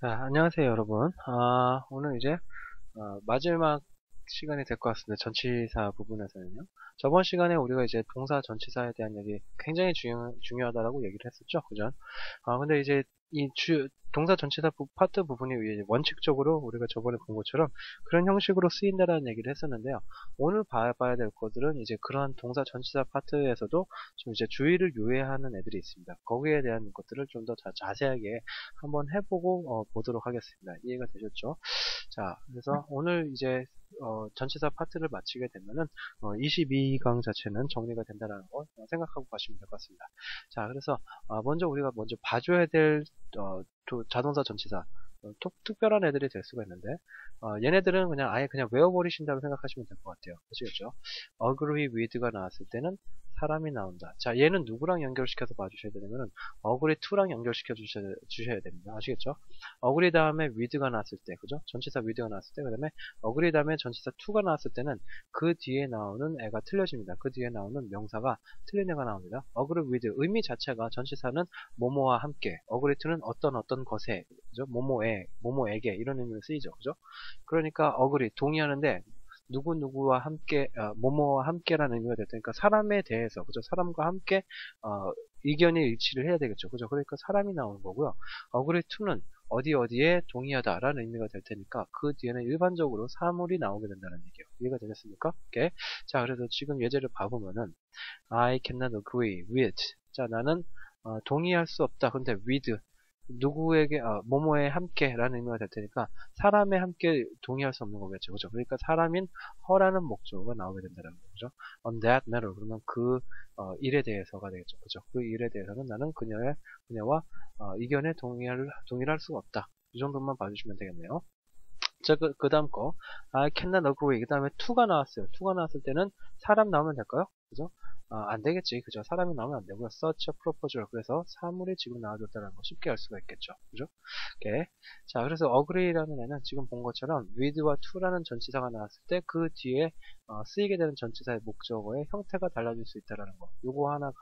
자, 안녕하세요, 여러분. 오늘 이제 마지막 시간이 될 것 같습니다. 전치사 부분에서는요. 저번 시간에 우리가 이제 동사 전치사에 대한 얘기 굉장히 중요하다라고 얘기를 했었죠. 그죠? 근데 이제 동사 전치사 파트 부분이 이제 원칙적으로 우리가 저번에 본 것처럼 그런 형식으로 쓰인다라는 얘기를 했었는데요. 오늘 봐야 될 것들은 이제 그러한 동사 전치사 파트에서도 좀 이제 주의를 요해야 하는 애들이 있습니다. 거기에 대한 것들을 좀 더 자세하게 한번 해보고 보도록 하겠습니다. 이해가 되셨죠? 자, 그래서 오늘 이제 전치사 파트를 마치게 되면은 22강 자체는 정리가 된다는 거 생각하고 가시면 될 것 같습니다. 자, 그래서 먼저 우리가 먼저 봐줘야 될 자동사 전치사 특별한 애들이 될 수가 있는데 얘네들은 그냥 아예 그냥 외워버리신다고 생각하시면 될 것 같아요. 아시겠죠? agree with가 나왔을 때는 사람이 나온다. 자, 얘는 누구랑 연결시켜서 봐주셔야 되냐면은 agree to랑 연결시켜 주셔야 됩니다. 아시겠죠? agree 다음에 with가 나왔을 때, 그죠? 전치사 with가 나왔을 때, 그 다음에 agree 다음에 전치사 to가 나왔을 때는 그 뒤에 나오는 애가 틀려집니다. 그 뒤에 나오는 명사가 틀린 애가 나옵니다. agree with 의미 자체가 전치사는 뭐뭐와 함께, agree to는 어떤 것에, 그죠? 뭐뭐에게 이런 의미로 쓰이죠. 그죠? 그러니까 agree 동의하는데 누구누구와 함께, 뭐뭐와 함께라는 의미가 될 테니까 사람에 대해서, 그죠? 사람과 함께, 의견이 일치를 해야 되겠죠. 그죠? 그러니까 사람이 나오는 거고요. agree to는 어디에 동의하다라는 의미가 될 테니까 그 뒤에는 일반적으로 사물이 나오게 된다는 얘기예요. 이해가 되셨습니까? 오케이. 자, 그래서 지금 예제를 봐보면은 I cannot agree with. 자, 나는 동의할 수 없다. 근데 with 누구에게 뭐뭐에 함께라는 의미가 될 테니까 사람에 함께 동의할 수 없는 거겠죠. 그죠? 그러니까 사람인 허라는 목적어가 나오게 된다는 거죠. On that matter. 그러면 그 일에 대해서가 되겠죠. 그죠? 그 일에 대해서는 나는 그녀와 의견에 동의를 할 수가 없다. 이 정도만 봐주시면 되겠네요. 자, 그 다음 거. I cannot agree. 그 다음에 to가 나왔어요. to가 나왔을 때는 사람 나오면 될까요? 그죠? 안 되겠지. 그죠? 사람이 나오면 안 되고요. such a proposal. 그래서 사물이 지금 나와줬다는 거 쉽게 알 수가 있겠죠. 그죠? 오케이. 자, 그래서 agree라는 애는 지금 본 것처럼 with와 to라는 전치사가 나왔을 때 그 뒤에 쓰이게 되는 전치사의 목적어의 형태가 달라질 수 있다는 거. 요거 하나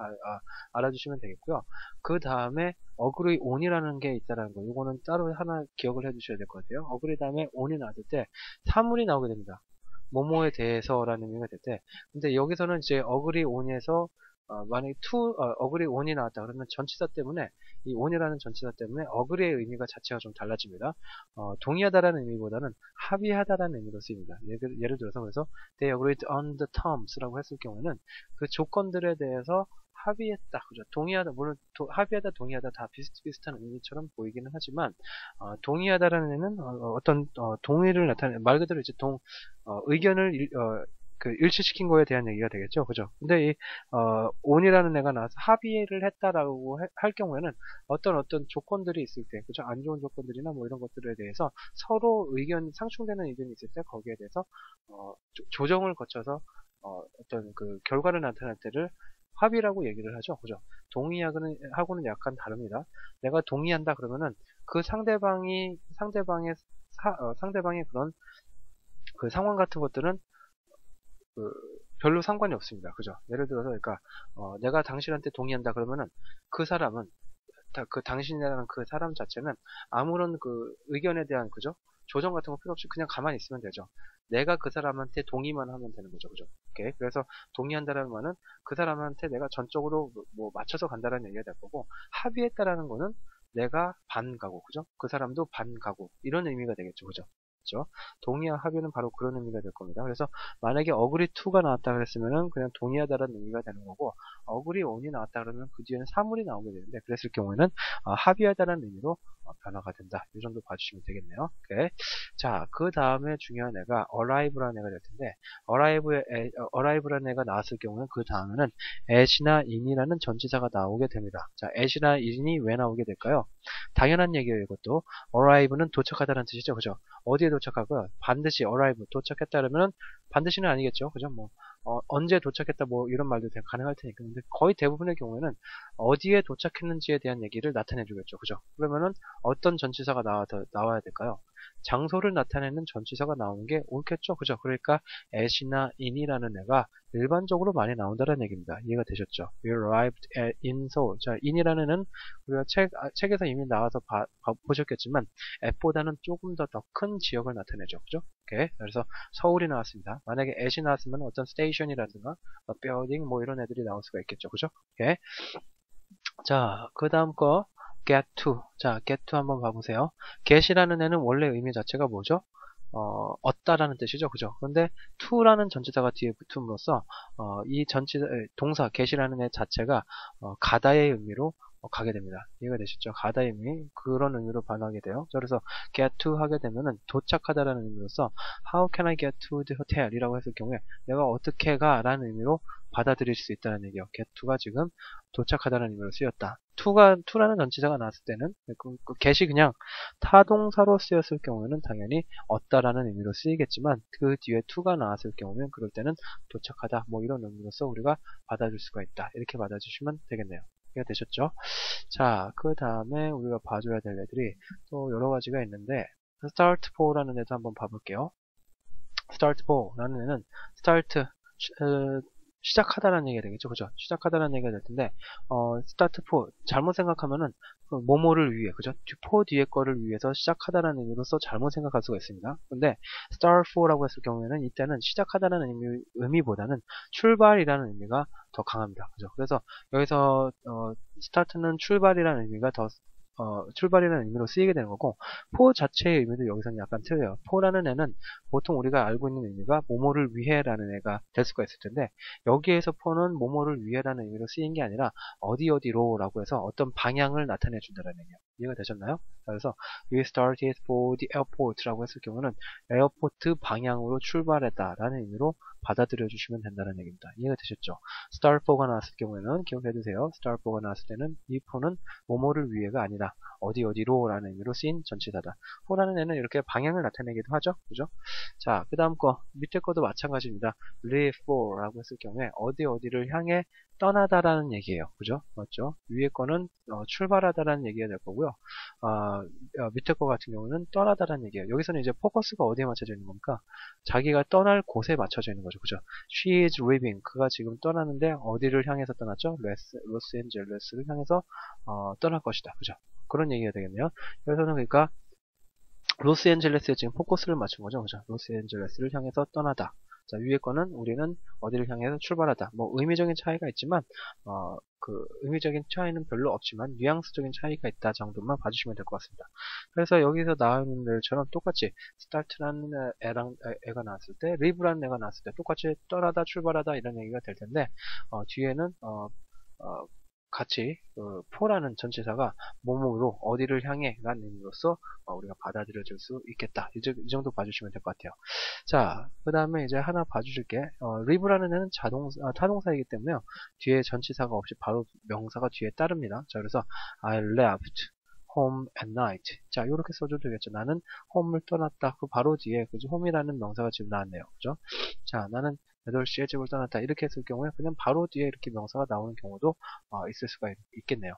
알아주시면 되겠고요. 그 다음에 agree on이라는 게 있다는 거. 요거는 따로 하나 기억을 해주셔야 될 것 같아요. agree 다음에 on이 나왔을 때 사물이 나오게 됩니다. 뭐뭐에 대해서라는 의미가 될 때, 근데 여기서는 이제 agree on에서 만약에 agree on이 나왔다 그러면 전치사 때문에 이 on이라는 전치사 때문에 agree의 의미가 자체가 좀 달라집니다. 동의하다라는 의미보다는 합의하다라는 의미로 쓰입니다. 예를 들어서 그래서 they agreed on the terms라고 했을 경우에는 그 조건들에 대해서 합의했다. 그죠? 동의하다, 물론 합의하다, 동의하다 다 비슷비슷한 의미처럼 보이기는 하지만 동의하다라는 애는 어떤 동의를 나타내는 말 그대로 이제 의견을 그 일치시킨 거에 대한 얘기가 되겠죠. 그죠? 근데 이 on이라는 애가 나와서 합의를 했다라고 할 경우에는 어떤 조건들이 있을 때, 그죠? 안 좋은 조건들이나 뭐 이런 것들에 대해서 서로 상충되는 의견이 있을 때 거기에 대해서 조정을 거쳐서 어떤 그 결과를 나타낼 때를 합의라고 얘기를 하죠. 그죠? 동의하고는 약간 다릅니다. 내가 동의한다 그러면은 그 상대방의 그런 그 상황 같은 것들은 그 별로 상관이 없습니다. 그죠? 예를 들어서 그러니까 내가 당신한테 동의한다 그러면은 그 사람은 당신이라는 그 사람 자체는 아무런 그 의견에 대한 그죠? 조정 같은 거 필요 없이 그냥 가만히 있으면 되죠. 내가 그 사람한테 동의만 하면 되는 거죠. 그죠? 오케이. 그래서 동의한다라는 말은 그 사람한테 내가 전적으로 뭐 맞춰서 간다라는 얘기가 될 거고 합의했다라는 거는 내가 반 가고 그죠? 그 사람도 반 가고 이런 의미가 되겠죠. 그죠? 그죠? 동의와 합의는 바로 그런 의미가 될 겁니다. 그래서 만약에 agree to가 나왔다 그랬으면은 그냥 동의하다라는 의미가 되는 거고 agree on이 나왔다 그러면 그 뒤에는 사물이 나오게 되는데 그랬을 경우에는 합의하다라는 의미로 변화가 된다. 이 정도 봐주시면 되겠네요. 오케이. 자, 그 다음에 중요한 애가 arrive라는 애가 될 텐데 arrive라는 애가 나왔을 경우는 그 다음에는 at이나 in이라는 전치사가 나오게 됩니다. 자, at이나 in이 왜 나오게 될까요? 당연한 얘기예요. 이것도 arrive는 도착하다는 뜻이죠. 그죠? 어디에 도착하고요? 반드시 arrive 도착했다 그러면 반드시는 아니겠죠. 그죠? 뭐 언제 도착했다 뭐 이런 말도 가능할 테니까. 근데 거의 대부분의 경우에는 어디에 도착했는지에 대한 얘기를 나타내 주겠죠. 그죠? 그러면은 어떤 전치사가 나와야 될까요? 장소를 나타내는 전치사가 나오는 게 옳겠죠. 그죠? 그러니까 at이나 in이라는 애가 일반적으로 많이 나온다는 얘기입니다. 이해가 되셨죠? We arrived in Seoul. 자, in이라는 애는 우리가 책에서 이미 나와서 보셨겠지만 at보다는 조금 더 큰 지역을 나타내죠. 그죠? 오케이. 그래서 서울이 나왔습니다. 만약에 at이 나왔으면 어떤 스테이션이라든가 building 뭐 이런 애들이 나올 수가 있겠죠. 그죠? 오케이. 자, 그 다음 거 get to. 자, get to 한번 봐보세요. get이라는 애는 원래 의미 자체가 뭐죠? 얻다라는 뜻이죠. 그죠? 그런데 to라는 전치사가 뒤에 붙음으로써 이 동사 get이라는 애 자체가 가다의 의미로 가게 됩니다. 이해가 되시죠? 가다의 의미, 그런 의미로 반하게 돼요. 그래서 get to 하게 되면은 도착하다라는 의미로서 how can I get to the hotel? 이라고 했을 경우에 내가 어떻게 가? 라는 의미로 받아들일 수 있다는 얘기예요. get to가 지금 도착하다는 의미로 쓰였다. to라는 전치사가 나왔을 때는 get이 그냥 타동사로 쓰였을 경우에는 당연히 얻다라는 의미로 쓰이겠지만 그 뒤에 to가 나왔을 경우는 그럴 때는 도착하다 뭐 이런 의미로서 우리가 받아줄 수가 있다. 이렇게 받아주시면 되겠네요. 이해가 되셨죠? 자, 그 다음에 우리가 봐줘야 될 애들이 또 여러 가지가 있는데 start for라는 애도 한번 봐볼게요. start for라는 애는 start 시작하다라는 얘기가 되겠죠. 그죠? 시작하다라는 얘기가 될 텐데, start for, 잘못 생각하면은, 뭐뭐를 위해, 그죠? for 뒤에 거를 위해서 시작하다라는 의미로서 잘못 생각할 수가 있습니다. 근데, start for라고 했을 경우에는, 이때는 시작하다라는 의미보다는 출발이라는 의미가 더 강합니다. 그죠? 그래서, 여기서, start는 출발이라는 의미가 더 출발이라는 의미로 쓰이게 되는 거고 for 자체의 의미도 여기서는 약간 틀려요. for라는 애는 보통 우리가 알고 있는 의미가 뭐뭐를 위해라는 애가 될 수가 있을 텐데 여기에서 for는 뭐뭐를 위해라는 의미로 쓰인 게 아니라 어디로라고 해서 어떤 방향을 나타내 준다는 얘기예요. 이해가 되셨나요? 그래서 we started for the airport라고 했을 경우는 에어포트 방향으로 출발했다라는 의미로 받아들여 주시면 된다는 얘기입니다. 이해가 되셨죠? start for가 나왔을 경우에는 기억해 두세요. start for가 나왔을 때는 이 for는 뭐뭐를 위해가 아니라 어디로라는 의미로 쓰인 전치사다. for라는 애는 이렇게 방향을 나타내기도 하죠. 그죠? 자, 그 다음 거 밑에 거도 마찬가지입니다. leave for라고 했을 경우에 어디를 향해 떠나다라는 얘기예요. 그죠? 맞죠? 위에 거는 출발하다라는 얘기가 될 거고요. 밑에 거 같은 경우는 떠나다라는 얘기예요. 여기서는 이제 포커스가 어디에 맞춰져 있는 겁니까? 자기가 떠날 곳에 맞춰져 있는 거죠. 그죠? She is leaving. 그가 지금 떠나는데 어디를 향해서 떠났죠? 로스앤젤레스를 향해서 떠날 것이다. 그죠? 그런 얘기가 되겠네요. 여기서는 그러니까 로스앤젤레스에 지금 포커스를 맞춘 거죠. 그죠? 로스앤젤레스를 향해서 떠나다. 자, 위에 거는 우리는 어디를 향해서 출발하다. 뭐 의미적인 차이가 있지만 그 의미적인 차이는 별로 없지만 뉘앙스적인 차이가 있다 정도만 봐주시면 될 것 같습니다. 그래서 여기서 나오는 애들처럼 똑같이 start라는 애가 나왔을 때, leave라는 애가 나왔을 때 똑같이 떠나다, 출발하다 이런 얘기가 될 텐데 뒤에는 같이 for라는 전치사가 뭐뭐로 어디를 향해 라는 의미로서 우리가 받아들여 줄 수 있겠다. 이 정도 봐주시면 될 것 같아요. 자, 그 다음에 이제 하나 봐주실게. leave라는 애는 타동사이기 때문에 뒤에 전치사가 없이 바로 명사가 뒤에 따릅니다. 자, 그래서 I left home at night. 자, 이렇게 써줘도 되겠죠. 나는 home을 떠났다. 그 바로 뒤에 그죠? home이라는 명사가 지금 나왔네요. 그죠? 자, 나는 8시에 집을 떠났다. 이렇게 했을 경우에 그냥 바로 뒤에 이렇게 명사가 나오는 경우도 있을 수가 있겠네요.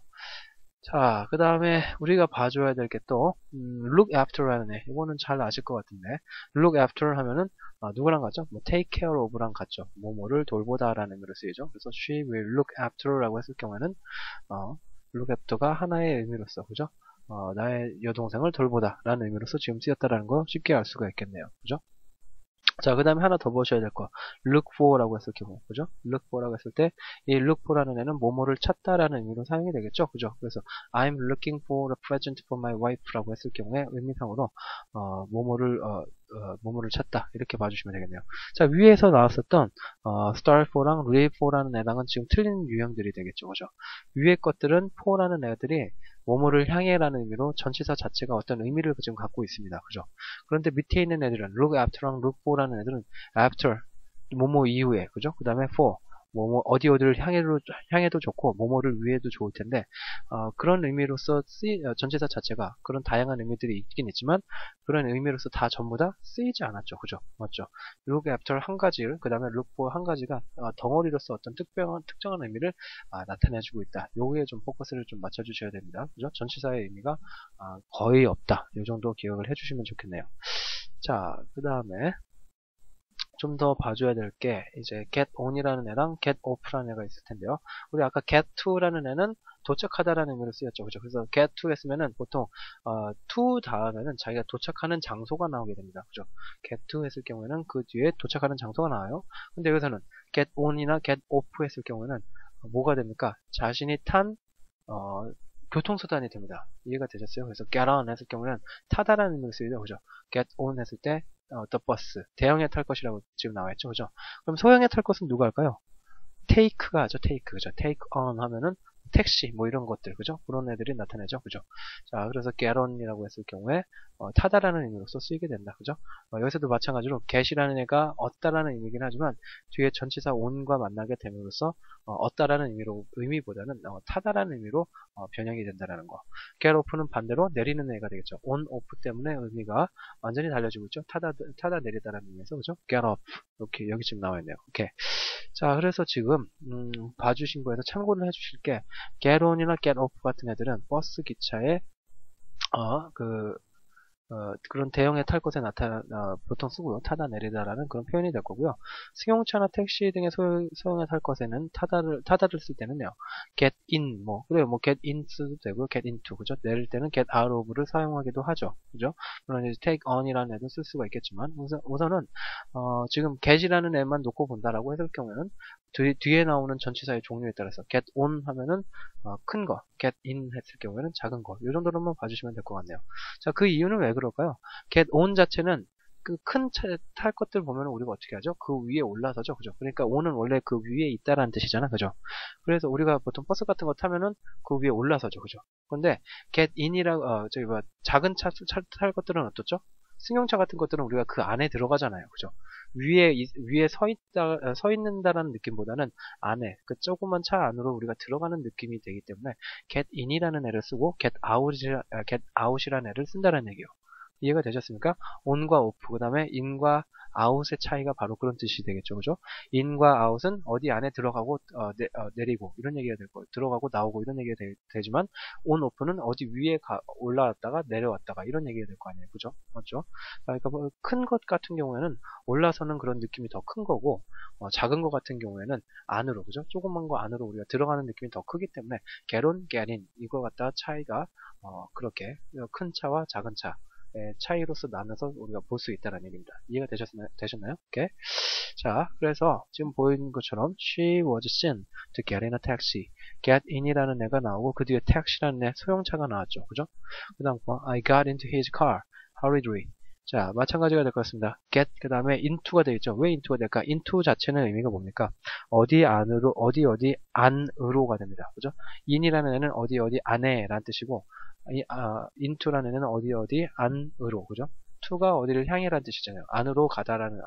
자, 그 다음에 우리가 봐줘야 될 게 또 look after라는 애. 이거는 잘 아실 것 같은데 look after 하면은 누구랑 같죠? 뭐 take care of랑 같죠. 뭐뭐를 돌보다라는 의미로 쓰이죠. 그래서 she will look after라고 했을 경우에는 look after가 하나의 의미로서 그죠? 나의 여동생을 돌보다 라는 의미로서 지금 쓰였다라는 거 쉽게 알 수가 있겠네요. 그죠? 자, 그 다음에 하나 더 보셔야 될 거. look for라고 했을 경우, 그죠? look for라고 했을 때, 이 look for라는 애는 뭐뭐를 찾다라는 의미로 사용이 되겠죠? 그죠? 그래서, I'm looking for a present for my wife라고 했을 경우에, 의미상으로, 뭐뭐를 찾다. 이렇게 봐주시면 되겠네요. 자, 위에서 나왔었던, start for랑 leave for라는 애랑은 지금 틀린 유형들이 되겠죠? 그죠? 위에 것들은 for라는 애들이, 뭐뭐를 향해라는 의미로 전치사 자체가 어떤 의미를 지금 갖고 있습니다. 그죠? 그런데 밑에 있는 애들은 look after랑 look for라는 애들은 after, 뭐뭐 이후에, 그죠? 그 다음에 for, 뭐뭐 어디를 향해도 좋고 뭐뭐를 위해도 좋을 텐데 그런 의미로서 전치사 자체가 그런 다양한 의미들이 있긴 있지만 그런 의미로서 다 전부 다 쓰이지 않았죠. 그죠? 맞죠? look after 한 가지를 그 다음에 look for 한 가지가 덩어리로서 어떤 특정한 의미를 나타내주고 있다. 요거에 좀 포커스를 좀 맞춰주셔야 됩니다. 그죠? 전치사의 의미가 거의 없다. 요 정도 기억을 해주시면 좋겠네요. 자, 그 다음에 좀 더 봐줘야 될 게 이제 get on이라는 애랑 get off라는 애가 있을 텐데요. 우리 아까 get to라는 애는 도착하다라는 의미로 쓰였죠. 그죠? 그래서 get to 했으면은 보통 to 다음에는 자기가 도착하는 장소가 나오게 됩니다. 그죠? get to 했을 경우에는 그 뒤에 도착하는 장소가 나와요. 근데 여기서는 get on이나 get off 했을 경우에는 뭐가 됩니까? 자신이 탄 교통수단이 됩니다. 이해가 되셨어요? 그래서 get on 했을 경우는 타다라는 의미로 쓰이죠. 그죠? get on 했을 때 the bus, 대형에 탈 것이라고 지금 나와있죠. 그죠? 그럼 소형에 탈 것은 누가 할까요? take가 하죠. take, 그죠? take on 하면은 택시, 뭐 이런 것들, 그죠? 그런 애들이 나타나죠. 그죠? 자, 그래서 get on이라고 했을 경우에, 타다라는 의미로서 쓰이게 된다. 그죠? 여기서도 마찬가지로 get이라는 애가 얻다라는 의미긴 하지만, 뒤에 전치사 on과 만나게 됨으로써, 얻다라는 의미보다는, 타다라는 의미로, 변형이 된다라는 거. get off는 반대로 내리는 애가 되겠죠. on, off 때문에 의미가 완전히 달라지고 있죠. 타다 내리다라는 의미에서, 그죠? get off. 이렇게, 여기 지금 나와 있네요. 오케이. 자, 그래서 지금 봐주신 거에서 참고를 해주실 게 get on이나 get off 같은 애들은 버스 기차에 그런 대형에 탈 것에 보통 쓰고요. 타다 내리다라는 그런 표현이 될 거고요. 승용차나 택시 등의 소형에 탈 것에는 타다를 쓸 때는요. get in, 그래요. get in 써도 되고요. get into, 그죠? 내릴 때는 get out of를 사용하기도 하죠. 그죠? 물론 이제 take on이라는 애도 쓸 수가 있겠지만, 우선은, 지금 get이라는 애만 놓고 본다라고 했을 경우에는, 뒤에 나오는 전치사의 종류에 따라서 get on 하면은 큰 거, get in 했을 경우에는 작은 거. 이 정도로만 봐주시면 될 것 같네요. 자, 그 이유는 왜 그럴까요? get on 자체는 그 큰 차 탈 것들 보면 우리가 어떻게 하죠? 그 위에 올라서죠. 그죠? 그러니까 on은 원래 그 위에 있다라는 뜻이잖아. 그죠? 그래서 우리가 보통 버스 같은 거 타면은 그 위에 올라서죠. 그죠? 근데 get in이라고 작은 차 탈 것들은 어떻죠? 승용차 같은 것들은 우리가 그 안에 들어가잖아요. 그죠? 위에 서 있는다라는 느낌보다는 안에, 그 조그만 차 안으로 우리가 들어가는 느낌이 되기 때문에 get in이라는 애를 쓰고 get out이라는 애를 쓴다는 얘기예요. 이해가 되셨습니까? on과 off, 그 다음에 in과 out의 차이가 바로 그런 뜻이 되겠죠. 그죠? in과 out은 어디 안에 들어가고 내리고 이런 얘기가 될 거예요. 들어가고 나오고 이런 얘기가 되지만 on, off는 어디 위에 올라왔다가 내려왔다가 이런 얘기가 될 거 아니에요. 그죠? 맞죠? 그러니까 큰 것 같은 경우에는 올라서는 그런 느낌이 더 큰 거고 작은 것 같은 경우에는 안으로, 그죠? 조그만 거 안으로 우리가 들어가는 느낌이 더 크기 때문에 get on, get in 이거 갖다 차이가 그렇게 큰 차와 작은 차 차이로서 나눠서 우리가 볼 수 있다는 얘기입니다. 이해가 되셨나요? 오케이. 자, 그래서 지금 보이는 것처럼 she was seen to get in a taxi. get in이라는 애가 나오고 그 뒤에 taxi라는 애 소형차가 나왔죠. 그죠? 그 다음 거 I got into his car hurriedly. 자, 마찬가지가 될 것 같습니다. get 그 다음에 into가 되겠죠. 왜 into가 될까? into 자체는 의미가 뭡니까? 어디 안으로, 어디 안으로가 됩니다. 그죠? in이라는 애는 어디 안에 라는 뜻이고 into라는 애는 어디 안으로, 그죠? to가 어디를 향해라는 뜻이잖아요. 안으로 가다라는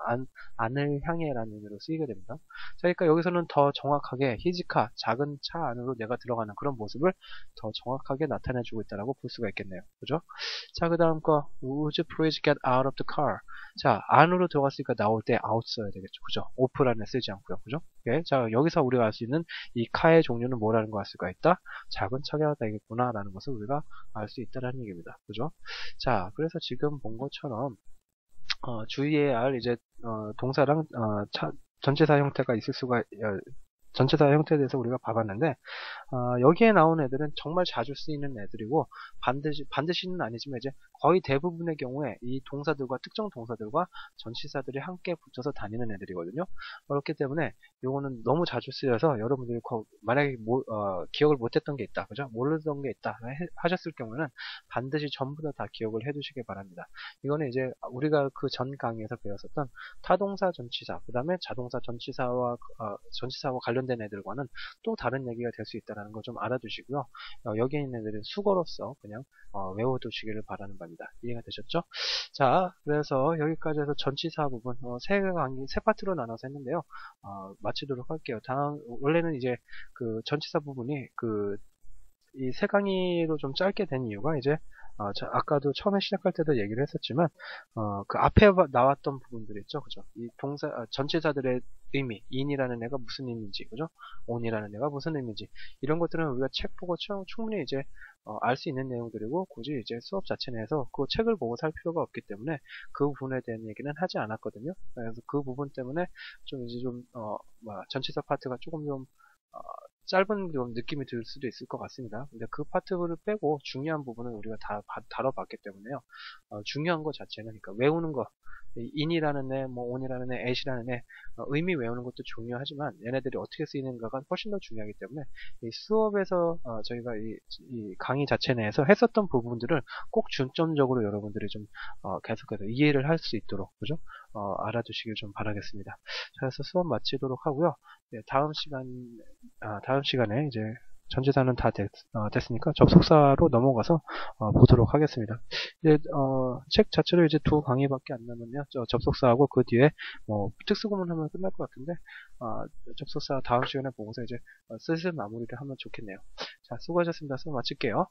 안을 향해라는 의미로 쓰이게 됩니다. 자, 그러니까 여기서는 더 정확하게 his car, 작은 차 안으로 내가 들어가는 그런 모습을 더 정확하게 나타내주고 있다라고 볼 수가 있겠네요. 그죠? 자, 그 다음 거 would you please get out of the car. 자, 안으로 들어갔으니까 나올 때 out 써야 되겠죠. 그죠? off라는 애 쓰지 않고요. 그죠? 예, 자, 여기서 우리가 알 수 있는 이 카의 종류는 뭐라는 거 알 수가 있다? 작은 차가 되겠구나 라는 것을 우리가 알 수 있다는 얘기입니다. 그죠? 자, 그래서 지금 본 것처럼 주의해야 할 이제 동사랑 전체사 형태가 있을 수가 전체사 형태에 대해서 우리가 봐봤는데 여기에 나온 애들은 정말 자주 쓰이는 애들이고 반드시는 아니지만 이제 거의 대부분의 경우에 이 동사들과 특정 동사들과 전치사들이 함께 붙어서 다니는 애들이거든요. 그렇기 때문에 요거는 너무 자주 쓰여서 여러분들이 만약에 기억을 못했던 게 있다, 그죠? 모르던 게 있다 하셨을 경우는 반드시 전부 다 기억을 해두시기 바랍니다. 이거는 이제 우리가 그 전 강의에서 배웠었던 타동사 전치사, 그 다음에 자동사 전치사와 관련된 애들과는 또 다른 얘기가 될 수 있다는 걸 좀 알아두시고요. 여기에 있는 애들은 수거로서 그냥 외워두시기를 바라는 바입니다. 바랍니다. 이해가 되셨죠? 자, 그래서 여기까지 해서 전치사 부분, 세 파트로 나눠서 했는데요. 마치도록 할게요. 원래는 이제 그 전치사 부분이 이 세 강의로 좀 짧게 된 이유가 이제 아까도 처음에 시작할 때도 얘기를 했었지만 그 앞에 나왔던 부분들 있죠, 그죠? 이 전치사들의 의미, in이라는 애가 무슨 의미인지, 그죠? on이라는 애가 무슨 의미인지 이런 것들은 우리가 책 보고 충분히 이제 알 수 있는 내용들이고 굳이 이제 수업 자체 내에서 그 책을 보고 살 필요가 없기 때문에 그 부분에 대한 얘기는 하지 않았거든요. 그래서 그 부분 때문에 좀 이제 전치사 파트가 조금 좀 짧은 좀 느낌이 들 수도 있을 것 같습니다. 근데 그 파트를 빼고 중요한 부분은 우리가 다 다뤄봤기 때문에요. 중요한 것 자체는 그러니까 외우는 거, in이라는 애, on이라는 애, at이라는 애, 의미 외우는 것도 중요하지만 얘네들이 어떻게 쓰이는가가 훨씬 더 중요하기 때문에 이 수업에서 저희가 이 강의 자체 내에서 했었던 부분들을 꼭 중점적으로 여러분들이 좀 계속해서 이해를 할 수 있도록 그죠? 알아두시길 좀 바라겠습니다. 자, 그래서 수업 마치도록 하고요. 네, 다음 시간에 이제 전치사는 다 됐으니까 접속사로 넘어가서 보도록 하겠습니다. 이제 책 자체로 이제 두 강의밖에 안 남으면 접속사하고 그 뒤에 특수구문 하면 끝날 것 같은데 접속사 다음 시간에 보고서 이제 슬슬 마무리를 하면 좋겠네요. 자, 수고하셨습니다. 수업 마칠게요.